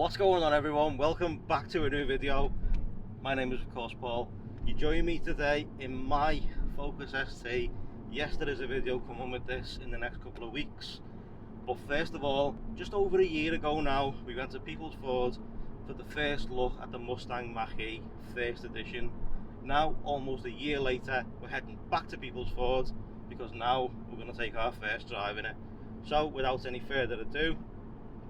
What's going on, everyone? Welcome back to a new video. My name is of course Paul. You join me today in my Focus ST. Yes, there is a video coming with this in the next couple of weeks, but first of all, just over a year ago now, we went to People's Ford for the first look at the Mustang Mach-E first edition. Now, almost a year later, we're heading back to People's Ford because now we're going to take our first drive in it. So without any further ado,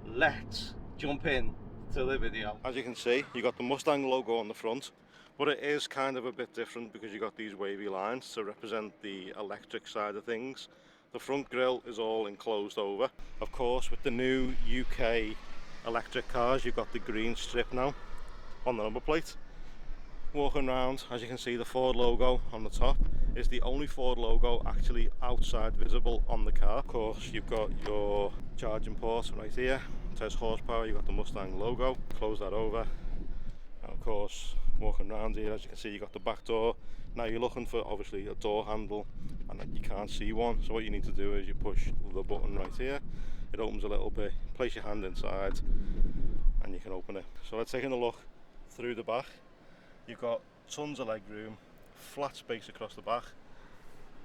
let's jump in to the video. As you can see, you got the Mustang logo on the front, but it is kind of a bit different because you got these wavy lines to represent the electric side of things. The front grille is all enclosed over. Of course, with the new UK electric cars, you've got the green strip now on the number plate. Walking around, as you can see, the Ford logo on the top is the only Ford logo actually outside visible on the car. Of course, you've got your charging port right here. It says horsepower, you've got the Mustang logo. Close that over. And of course, walking around here, as you can see, you've got the back door. Now you're looking for obviously a door handle and you can't see one. So what you need to do is you push the button right here. It opens a little bit, place your hand inside and you can open it. So we're taking a look through the back. You've got tons of leg room, flat space across the back,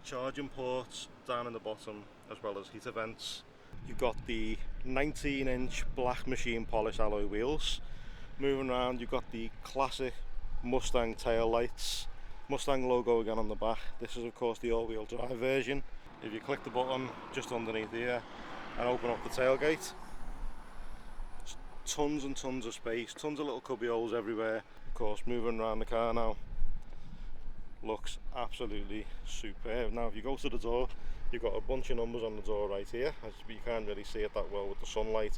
charging ports down in the bottom, as well as heater vents. You've got the 19-inch black machine polish alloy wheels. Moving around, you've got the classic Mustang tail lights, Mustang logo again on the back. This is of course the all-wheel drive version. If you click the button just underneath here and open up the tailgate, tons and tons of space, tons of little cubby holes everywhere. Of course, moving around the car now looks absolutely superb. Now if you go to the door, you've got a bunch of numbers on the door right here, as you can't really see it that well with the sunlight.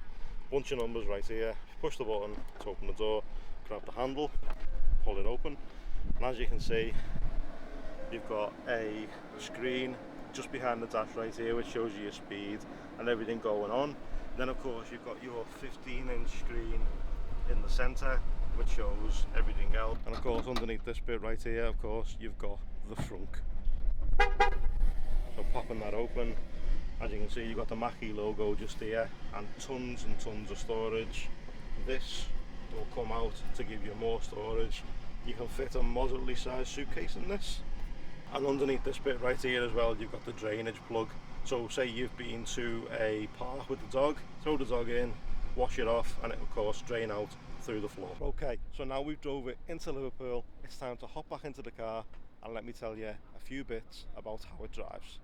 Bunch of numbers right here. If you push the button to open the door, grab the handle, pull it open, and as you can see, you've got a screen just behind the dash right here which shows you your speed and everything going on. Then of course you've got your 15-inch screen in the centre which shows everything else, and of course underneath this bit right here, of course you've got the frunk. So popping that open, as you can see, you've got the Mach-E logo just here and tons of storage. This will come out to give you more storage. You can fit a moderately sized suitcase in this. And underneath this bit right here as well, you've got the drainage plug. So say you've been to a park with the dog, throw the dog in, wash it off, and it will of course drain out through the floor. Okay, so now we've drove it into Liverpool, it's time to hop back into the car and let me tell you a few bits about how it drives.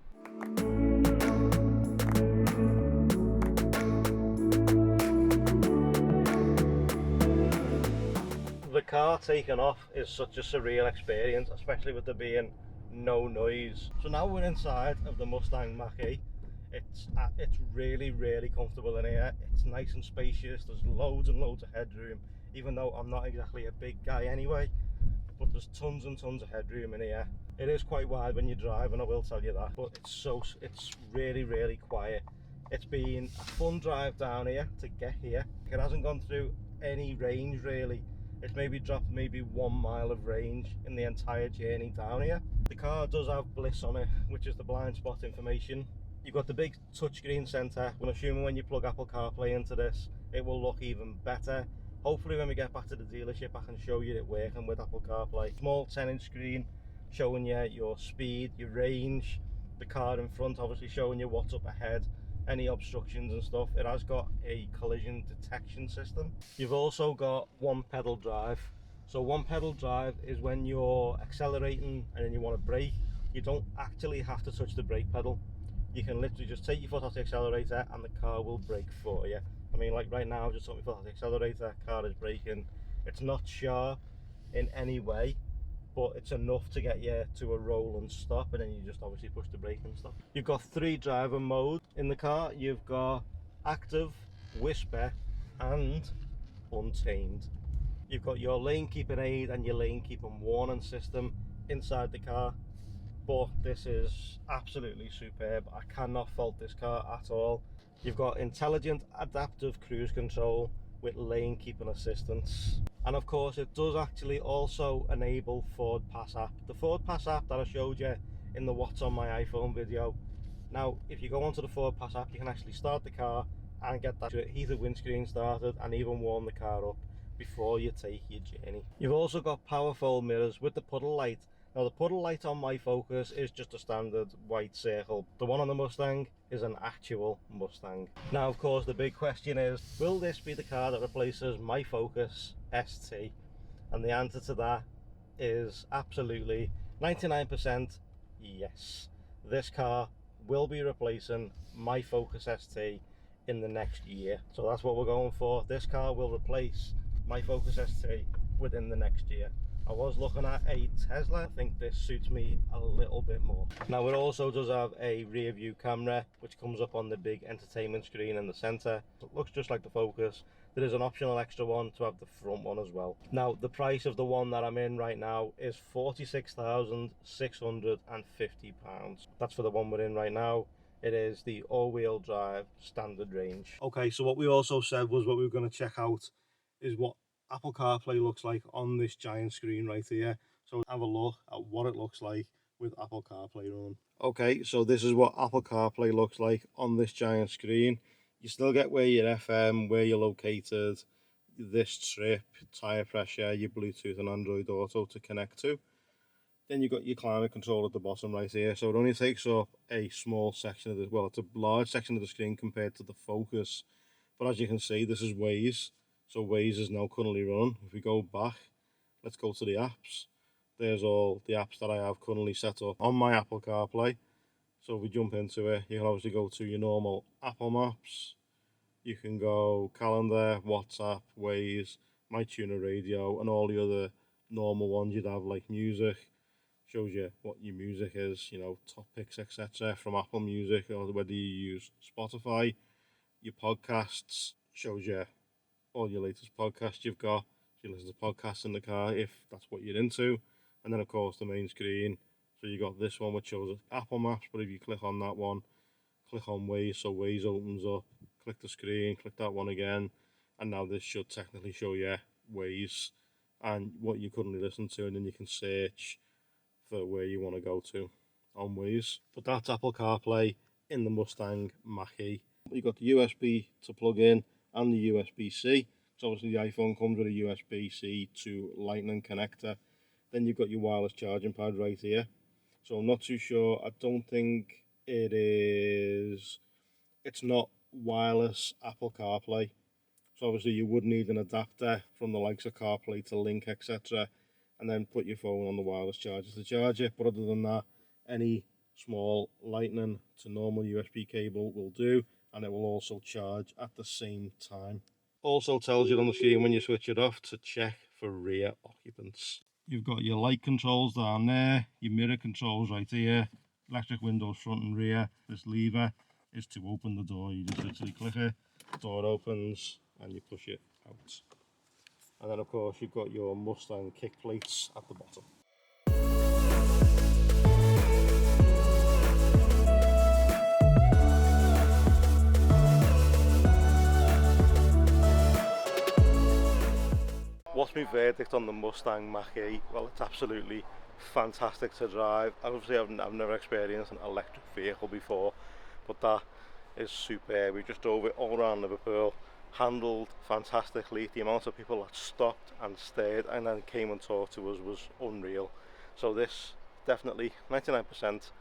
The car taking off is such a surreal experience, especially with there being no noise. So now we're inside of the Mustang Mach-E. It's really comfortable in here. It's nice and spacious. There's loads and loads of headroom, even though I'm not exactly a big guy anyway, but there's tons and tons of headroom in here. It is quite wide when you drive, and I will tell you that, but it's really quiet. It's been a fun drive down here to get here. It hasn't gone through any range really. It's maybe dropped 1 mile of range in the entire journey down here. The car does have bliss on it, which is the blind spot information. You've got the big touchscreen centre. I'm assuming when you plug Apple CarPlay into this, it will look even better. Hopefully when we get back to the dealership, I can show you it working with Apple CarPlay. Small 10-inch screen showing you your speed, your range. The car in front obviously showing you what's up ahead, any obstructions and stuff. It has got a collision detection system. You've also got one pedal drive. So one pedal drive is when you're accelerating and then you want to brake, you don't actually have to touch the brake pedal. You can literally just take your foot off the accelerator and the car will brake for you. I mean, like right now, I've just took my foot off the accelerator, car is braking. It's not sharp in any way, but it's enough to get you to a roll and stop, and then you just obviously push the brake and stuff. You've got 3 driver modes in the car. You've got active, whisper, and untamed. You've got your lane keeping aid and your lane keeping warning system inside the car, but this is absolutely superb. I cannot fault this car at all. You've got intelligent adaptive cruise control with lane keeping assistance, and of course it does actually also enable Ford Pass app, the Ford Pass app that I showed you in the What's on My iPhone video. Now if you go onto the Ford Pass app, you can actually start the car and get that heated windscreen started and even warm the car up before you take your journey. You've also got power fold mirrors with the puddle light. Now the puddle light on my Focus is just a standard white circle. The one on the Mustang is an actual Mustang. Now of course the big question is, will this be the car that replaces my Focus ST? And the answer to that is absolutely 99% yes. This car will be replacing my Focus ST in the next year. So that's what we're going for. This car will replace my Focus ST within the next year. I was looking at a Tesla. I think this suits me a little bit more. Now it also does have a rear view camera which comes up on the big entertainment screen in the center. It looks just like the Focus. There is an optional extra one to have the front one as well. Now the price of the one that I'm in right now is £46,650. That's for the one we're in right now. It is the all-wheel drive standard range. Okay, so what we also said was what we were going to check out is what Apple CarPlay looks like on this giant screen right here. So have a look at what it looks like with Apple CarPlay on. Okay, so this is what Apple CarPlay looks like on this giant screen. You still get where your FM, where you're located, this trip, tyre pressure, your Bluetooth and Android Auto to connect to. Then you've got your climate control at the bottom right here. So it only takes up a small section of the, well, it's a large section of the screen compared to the Focus. But as you can see, this is Waze. So Waze is now currently running. If we go back, let's go to the apps. There's all the apps that I have currently set up on my Apple CarPlay. So if we jump into it, you can obviously go to your normal Apple Maps. You can go calendar, WhatsApp, Waze, My Tuner Radio, and all the other normal ones you'd have like music. Shows you what your music is, you know, top picks, etc. from Apple Music, or whether you use Spotify. Your podcasts, shows you all your latest podcasts you've got. So you listen to podcasts in the car if that's what you're into. And then of course the main screen. So you got this one which shows Apple Maps, but if you click on that one, click on Waze, so Waze opens up, click the screen, click that one again, and now this should technically show you Waze and what you currently listen to, and then you can search for where you want to go to on Waze. But that's Apple CarPlay in the Mustang Mach-E. You've got the USB to plug in and the USB-C. So obviously the iPhone comes with a USB-C to Lightning connector. Then you've got your wireless charging pad right here. So I'm not too sure. I don't think it is. It's not wireless Apple CarPlay. So obviously you would need an adapter from the likes of CarPlay to link, etc. And then put your phone on the wireless charger to charge it. But other than that, any small Lightning to normal USB cable will do, and it will also charge at the same time. Also tells you on the screen when you switch it off to check for rear occupants. You've got your light controls down there, your mirror controls right here, electric windows front and rear. This lever is to open the door. You just literally click it, door opens, and you push it out. And then of course you've got your Mustang kick plates at the bottom. What's my verdict on the Mustang Mach-E? Well, it's absolutely fantastic to drive. Obviously I've never experienced an electric vehicle before, but that is superb. We just drove it all around Liverpool, handled fantastically. The amount of people that stopped and stared and then came and talked to us was unreal. So this definitely 99%,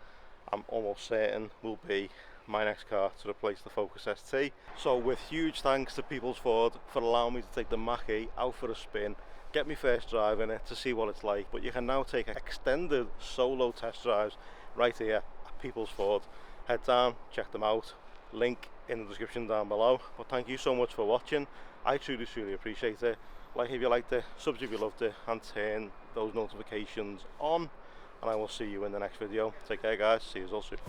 I'm almost certain, will be my next car to replace the Focus ST. So with huge thanks to Peoples Ford for allowing me to take the Mach-E out for a spin, get me first drive in it to see what it's like. But you can now take extended solo test drives right here at Peoples Ford. Head down, check them out, link in the description down below. But thank you so much for watching. I truly appreciate it. Like if you liked it, sub if you loved it, and turn those notifications on, and I will see you in the next video. Take care guys, see you all soon.